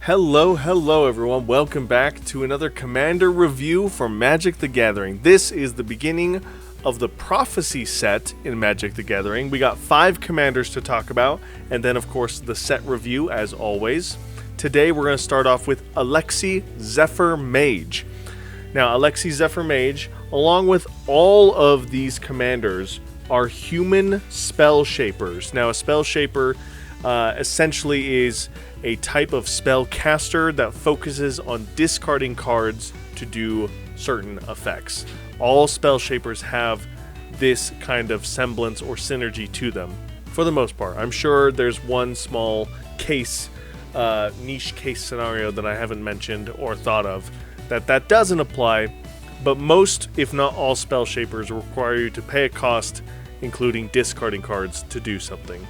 Hello everyone, welcome back to another Commander review for Magic the Gathering. This is the beginning of the Prophecy set in Magic the Gathering. We got 5 commanders to talk about, and then of course the set review as always. Today we're going to start off with Alexi, Zephyr, Mage. Now Alexi, Zephyr, Mage, along with all of these commanders, are human spell shapers. Now a spell shaper essentially is a type of spell caster that focuses on discarding cards to do certain effects. All spell shapers have this kind of semblance or synergy to them, for the most part. I'm sure there's one small case, niche case scenario that I haven't mentioned or thought of that doesn't apply, but most, if not all, spell shapers require you to pay a cost, including discarding cards to do something.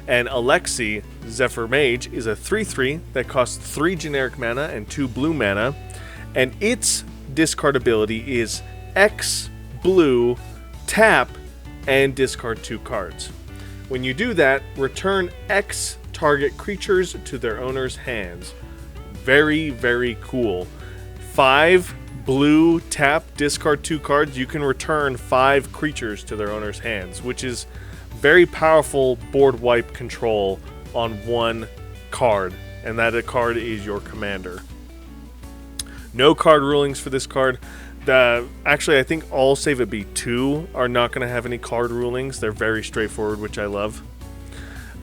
And Alexi, Zephyr Mage, is a 3/3 that costs 3 generic mana and 2 blue mana, and its discard ability is X blue, tap, and discard 2 cards. When you do that, return X target creatures to their owner's hands. Very, very cool. 5 blue, tap, discard 2 cards, you can return 5 creatures to their owner's hands, which is very powerful board wipe control on one card, and that card is your commander. No card rulings for this card. Actually, I think all save it be 2 are not going to have any card rulings. They're very straightforward, which I love.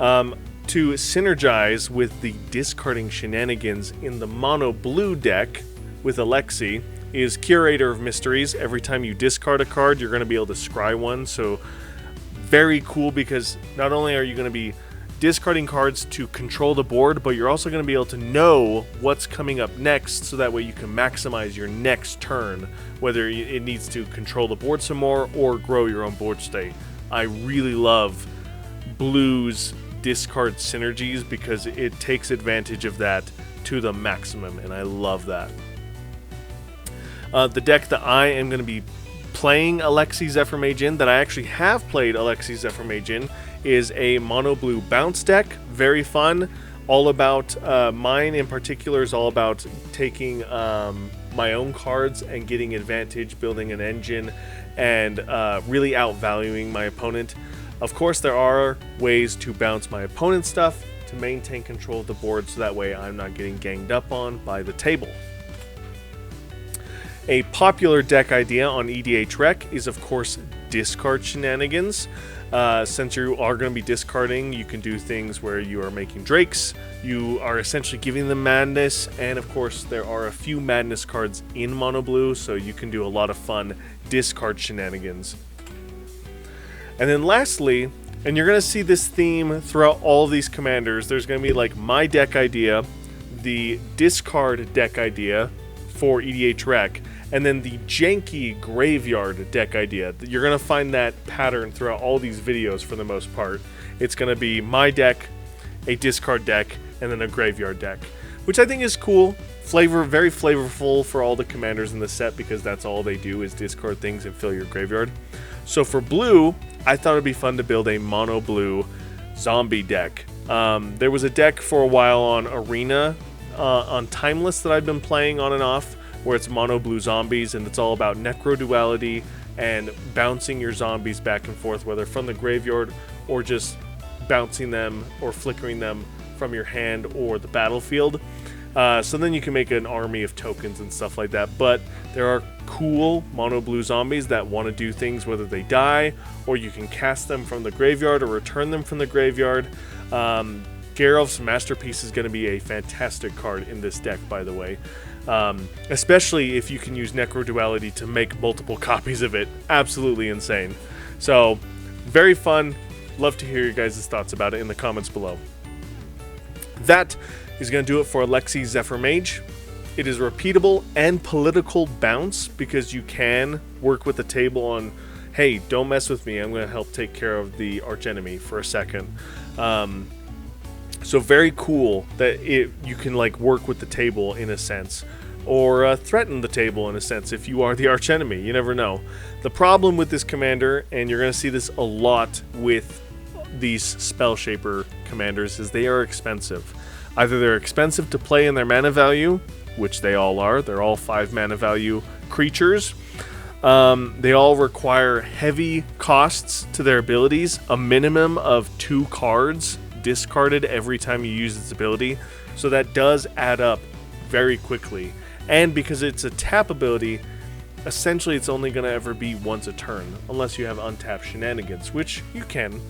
To synergize with the discarding shenanigans in the mono blue deck with Alexi is Curator of Mysteries. Every time you discard a card, you're going to be able to scry one, so very cool, because not only are you going to be discarding cards to control the board, but you're also going to be able to know what's coming up next, so that way you can maximize your next turn, whether it needs to control the board some more or grow your own board state. I really love Blue's discard synergies because it takes advantage of that to the maximum, and I love that. The deck that I am going to be playing Alexi Zephyr Mage in, that I actually have played Alexi Zephyr Mage in, is a mono blue bounce deck. Very fun. All about, mine in particular is all about taking my own cards and getting advantage, building an engine, and really outvaluing my opponent. Of course, there are ways to bounce my opponent's stuff to maintain control of the board, so that way I'm not getting ganged up on by the table. A popular deck idea on EDH Rec is, of course, discard shenanigans. Since you are going to be discarding, you can do things where you are making drakes, you are essentially giving them madness, and of course there are a few madness cards in mono blue, so you can do a lot of fun discard shenanigans. And then lastly, and you're going to see this theme throughout all of these commanders, there's going to be like my deck idea, the discard deck idea for EDH Rec, and then the janky graveyard deck idea. You're going to find that pattern throughout all these videos for the most part. It's going to be my deck, a discard deck, and then a graveyard deck, which I think is cool. Very flavorful for all the commanders in the set, because that's all they do is discard things and fill your graveyard. So for blue, I thought it'd be fun to build a mono blue zombie deck. There was a deck for a while on Arena, on Timeless, that I've been playing on and off, where it's mono blue zombies, and it's all about necro duality and bouncing your zombies back and forth, whether from the graveyard or just bouncing them or flickering them from your hand or the battlefield. So then you can make an army of tokens and stuff like that. But there are cool mono blue zombies that want to do things, whether they die or you can cast them from the graveyard or return them from the graveyard. Geralf's Masterpiece is going to be a fantastic card in this deck, by the way. Especially if you can use Necro Duality to make multiple copies of it. Absolutely insane. So, very fun. Love to hear your guys' thoughts about it in the comments below. That is going to do it for Alexi Zephyr Mage. It is repeatable and political bounce, because you can work with the table on, hey, don't mess with me, I'm going to help take care of the archenemy for a second. So very cool that you can like work with the table in a sense, or threaten the table in a sense if you are the archenemy. You never know. The problem with this commander, and you're going to see this a lot with these Spell Shaper commanders, is they are expensive. Either they're expensive to play in their mana value, which they all are. They're all 5 mana value creatures. They all require heavy costs to their abilities, a minimum of 2 cards discarded every time you use its ability. So that does add up very quickly. And because it's a tap ability, essentially it's only going to ever be once a turn, unless you have untapped shenanigans, which you can.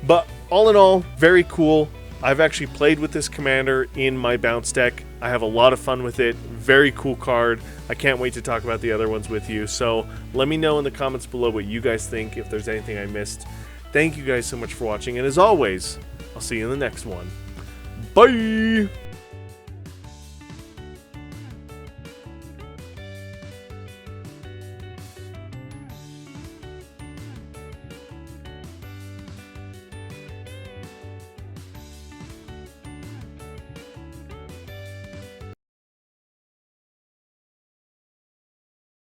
But all in all, very cool. I've actually played with this commander in my bounce deck. I have a lot of fun with it. Very cool card. I can't wait to talk about the other ones with you. So let me know in the comments below what you guys think, if there's anything I missed. Thank you guys so much for watching, and as always, I'll see you in the next one. Bye!